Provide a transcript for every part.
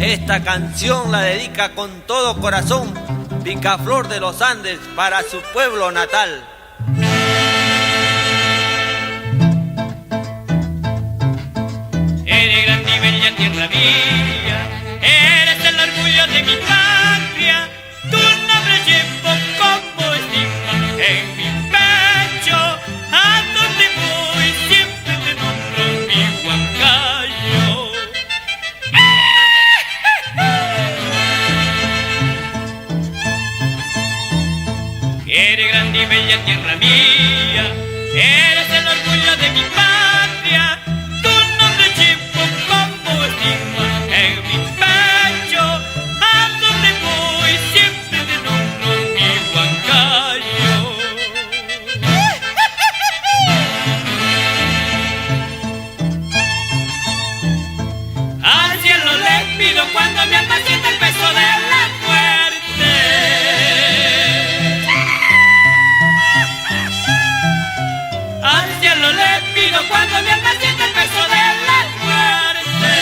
Esta canción la dedica con todo corazón Picaflor de los Andes para su pueblo natal. Eres grande y bella tierra mía, eres el orgullo de mi patria. Tu nombre llevo como estigma en mi pecho. A donde voy siempre te nombro mi Huancayo. Eres grande y bella tierra mía, eres el orgullo de mi patria. Tu nombre llevo como estigma en mi pecho. A donde voy siempre te nombro mi Huancayo. Al cielo le pido cuando mi alma sienta el peso de la muerte. Al cielo le pido cuando mi alma sienta el peso de la muerte.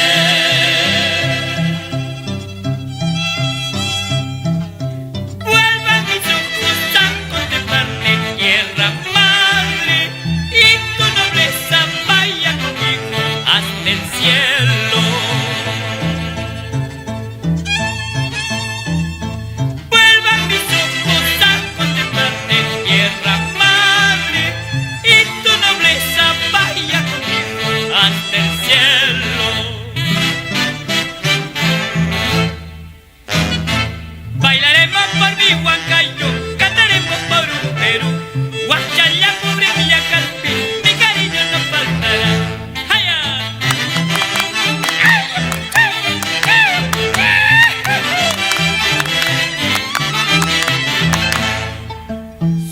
Vuelvan mis ojos a contemplarte, tierra madre, y tu nobleza vaya conmigo hasta el cielo. Vuelvan mis ojos a contemplarte, tierra madre, y tu nobleza vaya conmigo hasta el cielo. Bailaremos por mi Huancayo, cantaremos por un Perú. Huachalla, pobre Villa Calpín, mi cariño no faltará. ¡Haya!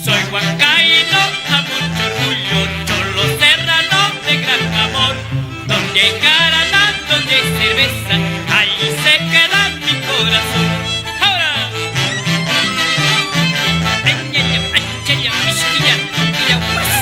Soy huancaíno a mucho orgullo, cholo serrano de gran amor. Donde hay jarana, donde hay cerveza, ahí se queda mi corazón. Ahora, ay, chaya, mi chiquilla, mira, pues.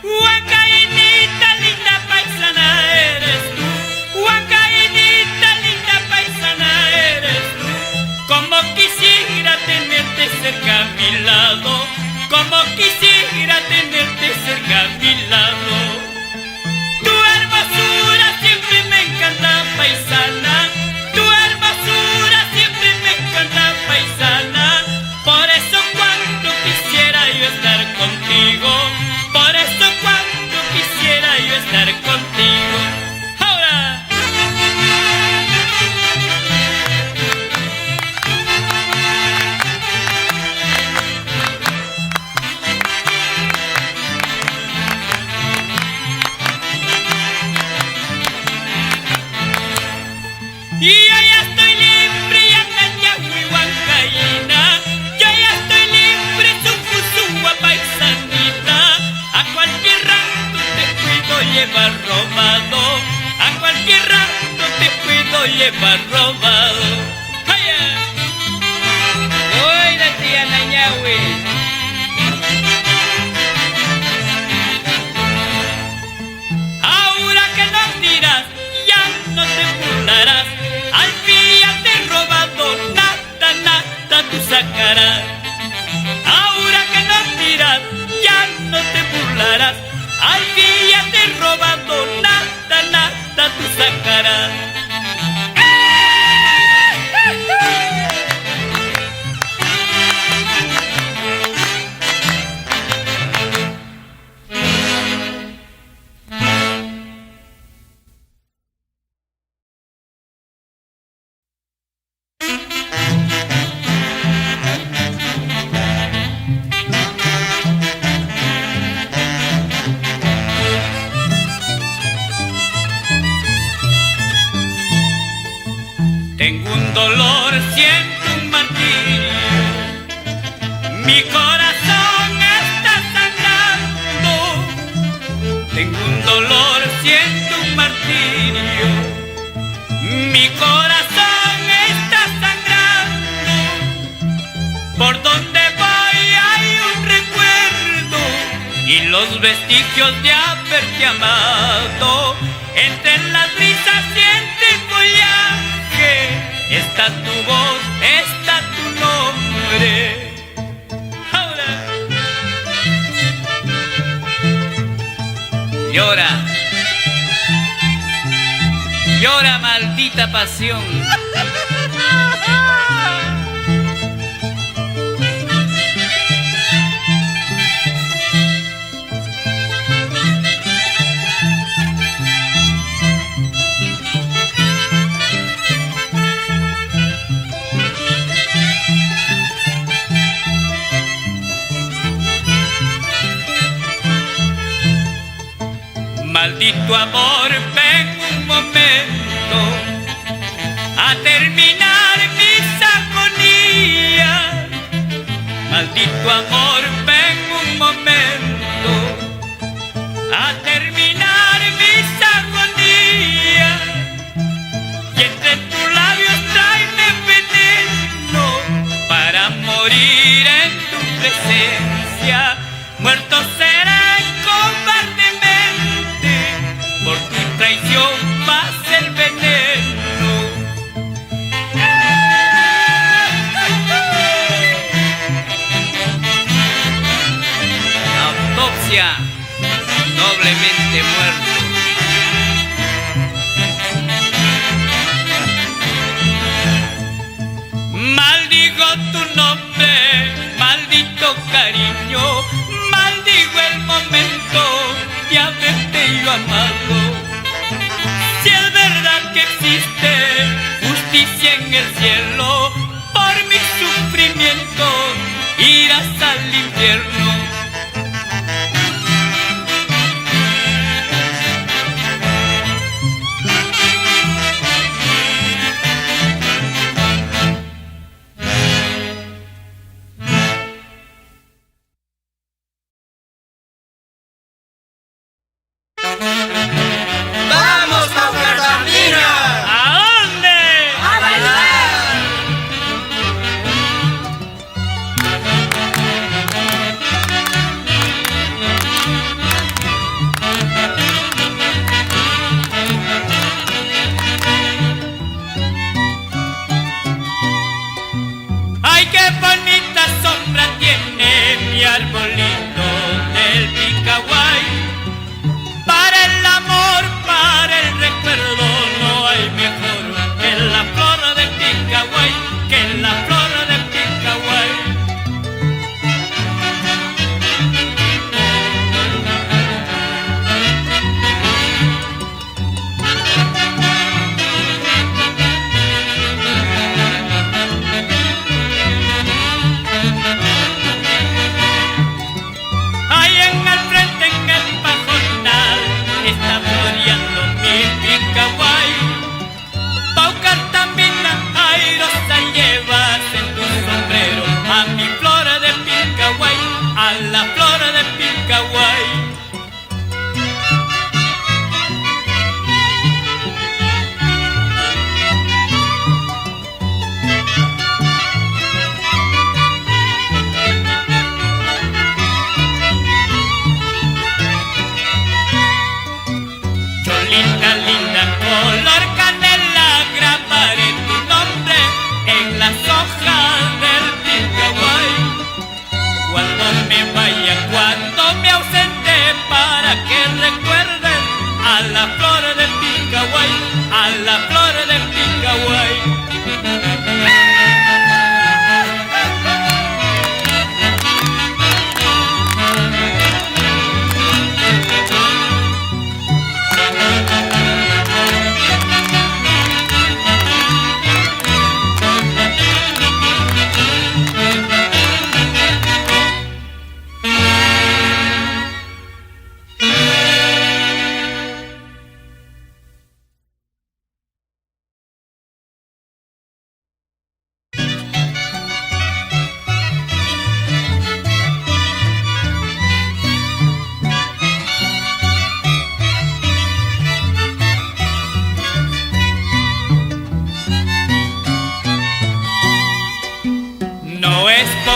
Huancainita, linda paisana eres tú. Huancainita, linda paisana eres tú. Como quisiera tenerte cerca a mi lado, como quisiera tenerte cerca a mi lado. Tu hermosura siempre me encanta, paisana. Tu hermosura siempre me encanta, paisana. Por eso cuando quisiera yo estar contigo, por eso cuando quisiera yo estar contigo. Ahora. Y yo ya estoy libre, ya Ñañahui huancaína. Yo ya estoy libre, Sufusúa paisanita. A cualquier rato te puedo llevar robado, a cualquier rato te puedo llevar robado. ¡Haya! ¡Uy, la tía Ñañahui! Ahora que nos miras, ya no te burlarás. Al fin ya te he robado, nada, nada tú sacarás. Ahora que nos miras, ya no te burlarás. Al fin ya te he robado, nada, nada tú sacarás. Tengo un dolor, siento un martirio, Mi corazón está sangrando, tengo un dolor, siento un martirio. Mi corazón está sangrando, por donde voy hay un recuerdo y los vestigios de haberte amado. Entre las brisas siente el follaje, está tu voz, está tu nombre. Ahora llora, llora, maldita pasión. Maldito amor, ven un momento a terminar mis agonías. Maldito amor, ven un momento a terminar mis agonías. Y entre tus labios tráeme veneno para morir en tu presencia. Muerto seré cobardemente, por tu traición pasa el veneno. Autopsia, noblemente muerto. Maldigo tu nombre, maldito cariño, maldigo el momento de haberte yo amado. Si es verdad que existe justicia en el cielo, por mis sufrimientos irás al infierno. ¡Vamos, Paucar Bambina! ¿A dónde? ¡A bailar! Ay, qué bonita sombra tiene mi arbolito del Picaguay. Para el amor, para el recuerdo, no hay mejor que la flor del Picaguay, que la flor del Picaguay.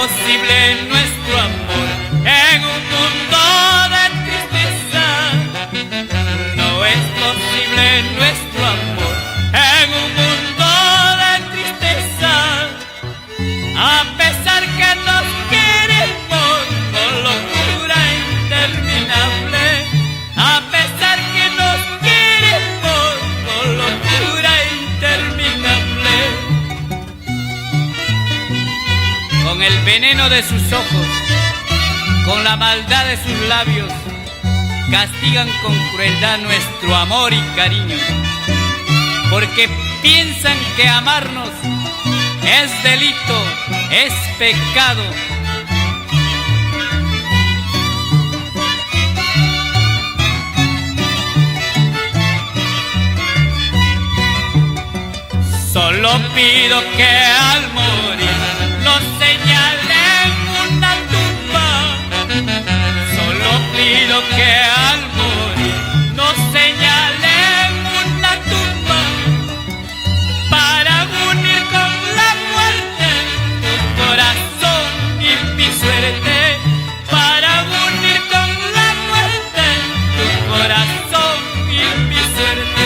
posible nuestro amor en un mundo de tristeza. No es posible nuestro amor en un mundo de tristeza. A pesar que nos queremos con locura interminable, a pesar que nos queremos con locura interminable. Con el veneno de sus ojos, con la maldad de sus labios, castigan con crueldad nuestro amor y cariño, porque piensan que amarnos es delito, es pecado. Solo pido que al morir nos señalen una tumba. Solo pido que al morir nos señalen una tumba para unir con la muerte tu corazón y mi suerte. Para unir con la muerte tu corazón y mi suerte.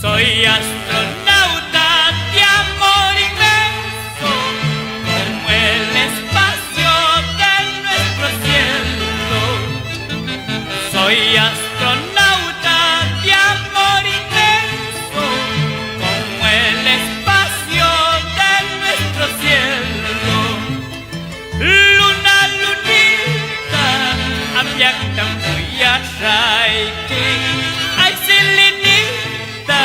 Soy astronauta de amor inmenso, como el espacio de nuestro cielo. Soy astronauta de amor inmenso, como el espacio de nuestro cielo. Luna, lunita, abyaktam kuyashaiki, ay selenita,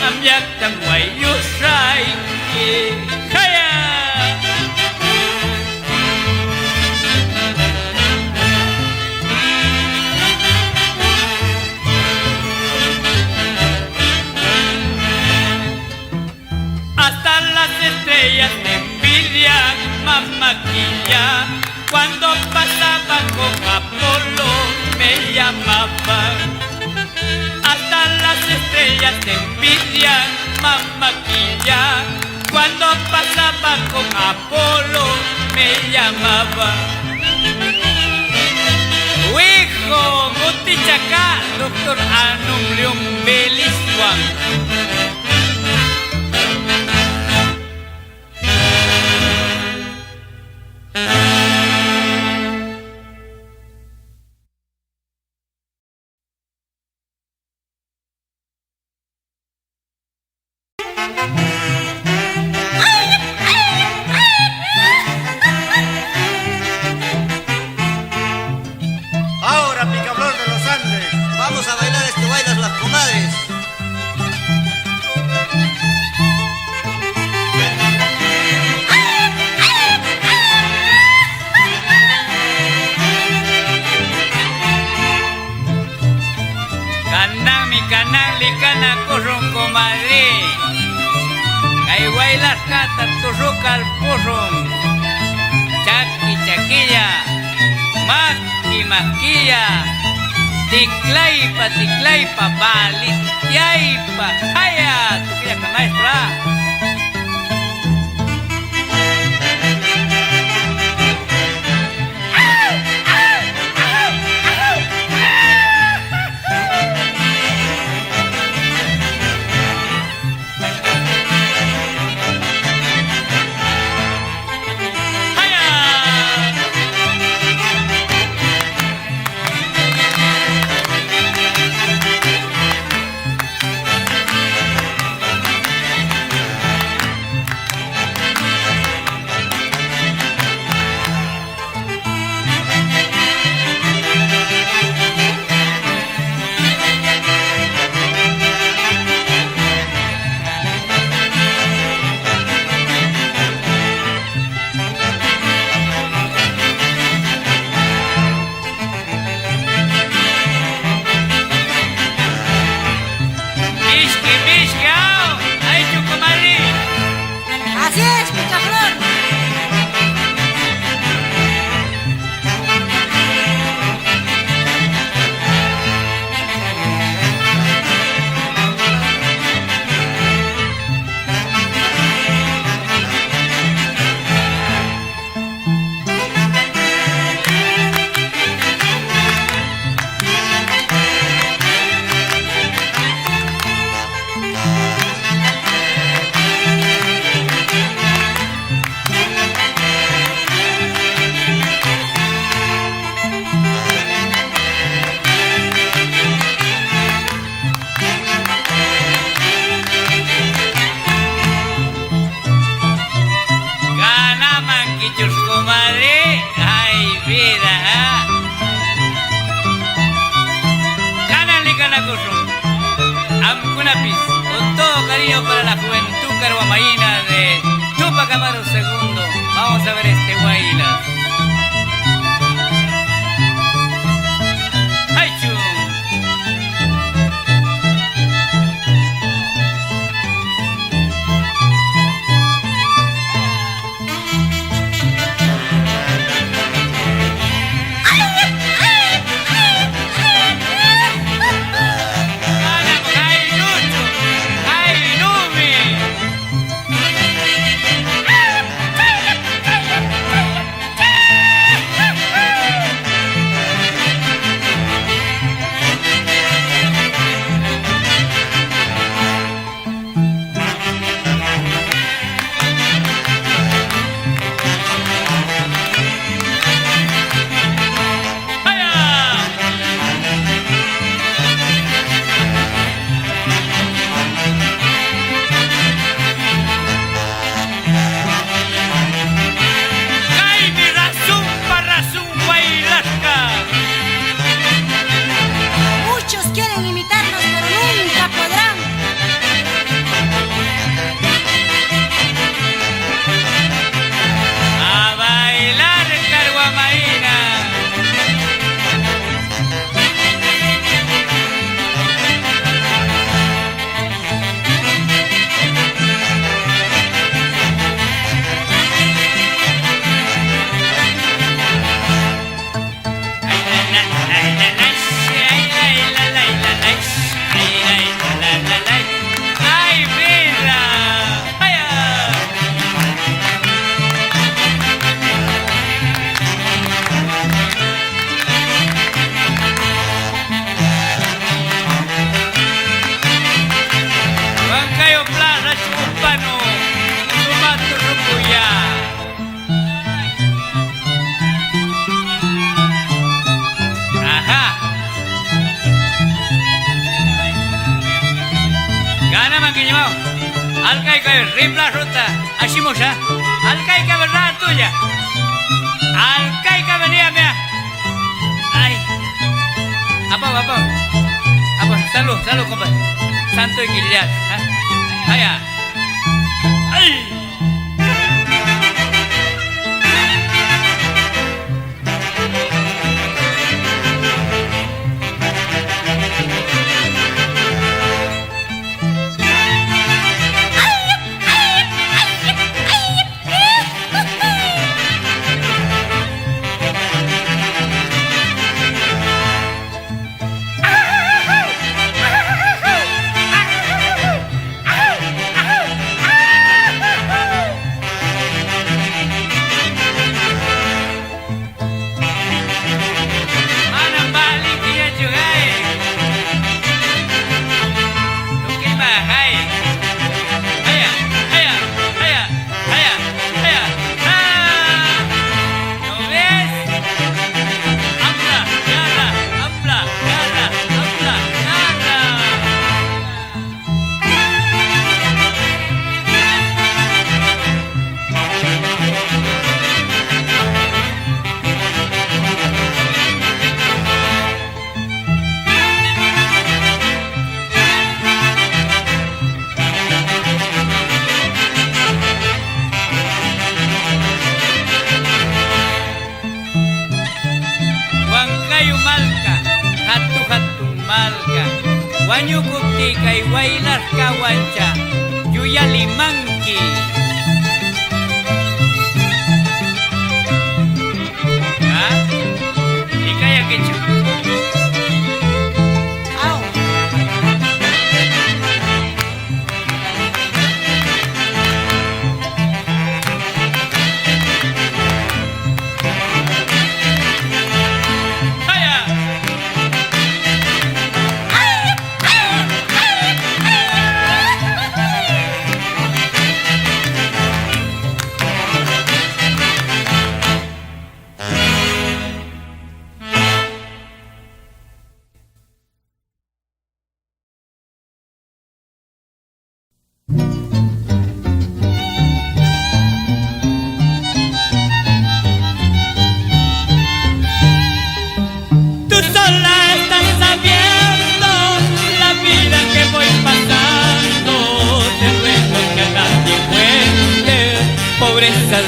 abyaktam wayushaiki. Kaya! Hasta las estrellas me envidian, mamaquilla. Cuando pasaba con Apolo me llamaban. Hasta las estrellas te envidian, mamaquilla. Cuando pasaba con Apolo me llamaban. Hijo, Gutichacá, doctor Anum León Beliswan. Cana corron comadre. Caiguay las catas, turruca al porro. Chaki chaquilla. Maqui masquilla. Ticlaipa, balitiaipa. Haya, tu quilla maestra. Con todo cariño para la juventud carguamaína de Tupac Amaru II. Vamos a ver este Guaylas. ¡Ay, chu! Rimpla ruta, Ashimusha, Alcaica verdad tuya, Alcaica venía mía. Ay, apa, salud, compadre, santo y Gilead, allá, ay. Pañucuptica y Guaylas Cahuancha, Yuyalimanqui. ¿Ah? ¿Y calla quechu?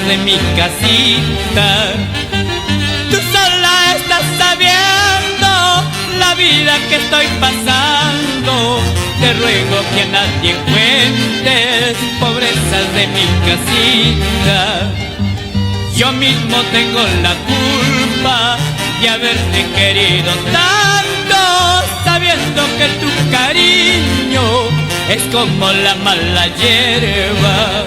De mi casita, tú sola estás sabiendo la vida que estoy pasando. Te ruego que a nadie cuentes pobrezas de mi casita. Yo mismo tengo la culpa de haberte querido tanto, sabiendo que tu cariño es como la mala hierba.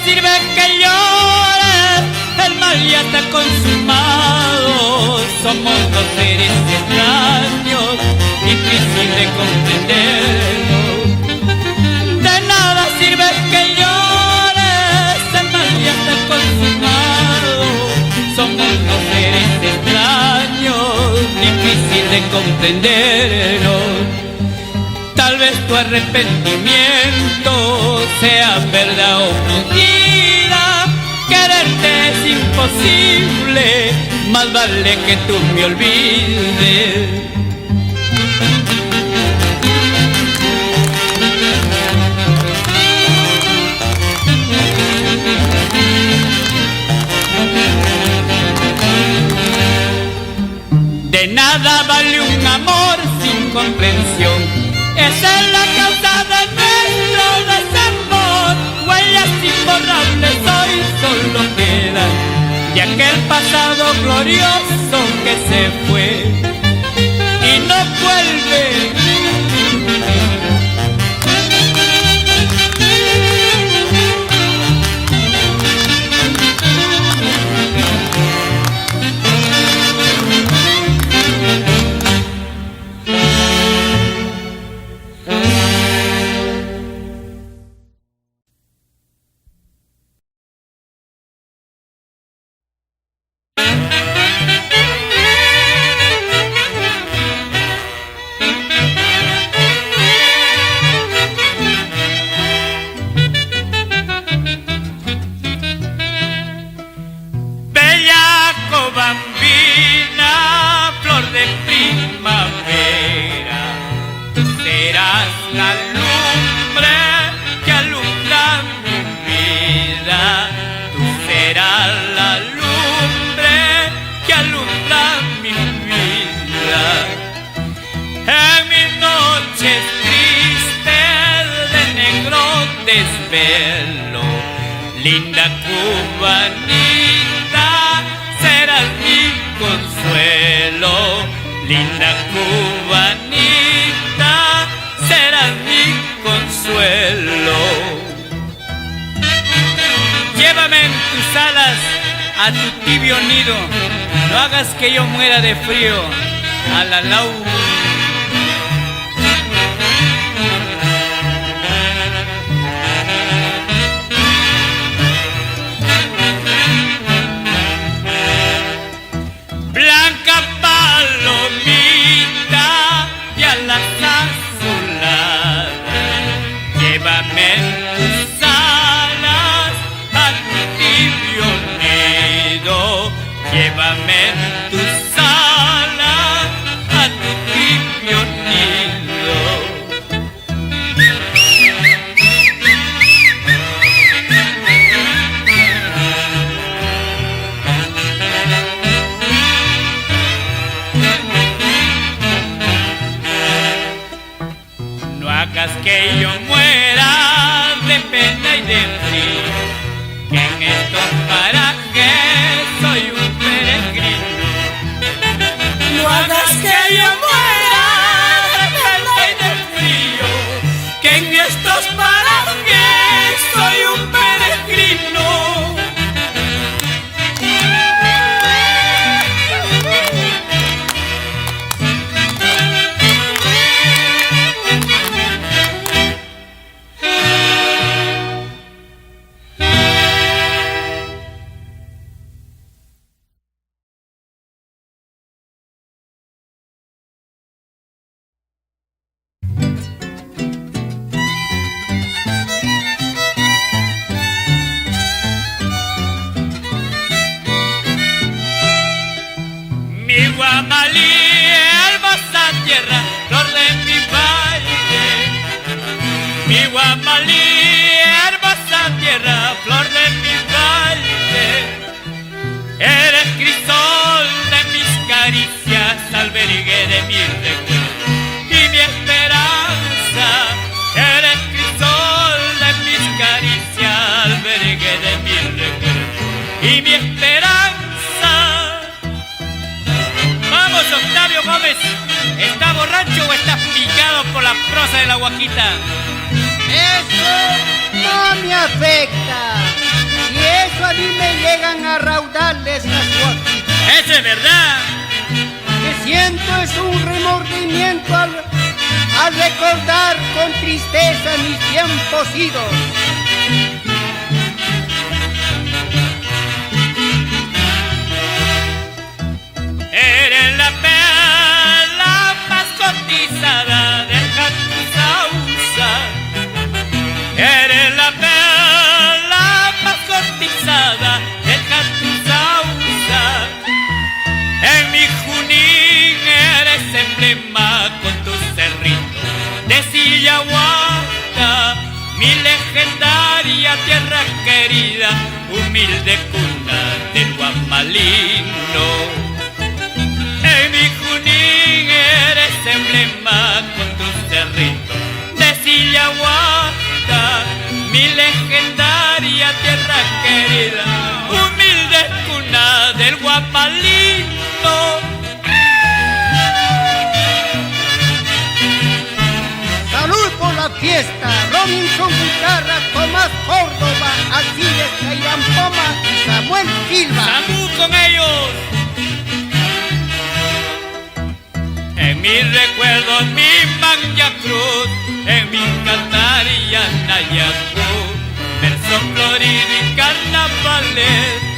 Sirve que llores, el mal ya está consumado. Somos dos seres extraños, difícil de comprender. De nada sirve que llores, el mal ya está consumado. Somos dos seres extraños, difícil de comprender. Tal vez tu arrepentimiento sea verdad o mentira. Quererte es imposible, más vale que tú me olvides. De nada vale un amor sin comprensión. Esa es la causa de nuestro desamor. Huellas imborrables hoy solo quedan de aquel pasado glorioso que se fue y no vuelve. Linda cubanita, serás mi consuelo. Linda cubanita, serás mi consuelo. Llévame en tus alas a tu tibio nido, no hagas que yo muera de frío. Alalau. Blanca palomita y alas azuladas, llévame en tus alas a tu tibio nido. Llévame en tus alas a tu tibio nido. Guamalí, hermosa tierra, flor de mi valle. Mi Guamalí, hermosa tierra, flor de mi valle. Eres crisol de mis caricias, albergue de mi recuerdo y mi esperanza. Eres crisol de mis caricias, albergue de mi recuerdo y mi esperanza. Vamos, Octavio Gómez, ¿estás borracho o estás picado por la prosa de la guajita? Eso no me afecta. Y eso a mí me llegan a raudales las guajitas. Eso es verdad. Que siento es un remordimiento al recordar con tristeza mis tiempos idos. Eres la perla más cotizada del Cantuzausa. Eres la perla más cotizada del Cantuzausa. En mi Junín eres emblema con tu cerrito de Sillahuata, mi legendaria tierra querida, humilde cuna del Guamalino. En mi Junín eres emblema con tu cerrito de Sillahuata, mi legendaria tierra querida, humilde cuna del Guamalino. Salud por la fiesta, Robinson Guitarra, Tomás Córdoba, Alcides Cairán Poma y Samuel Silva. ¡Salud con ellos! En mis recuerdos, mi Manja Cruz, en mi cantar y Anayacú, verso florido y carnavales.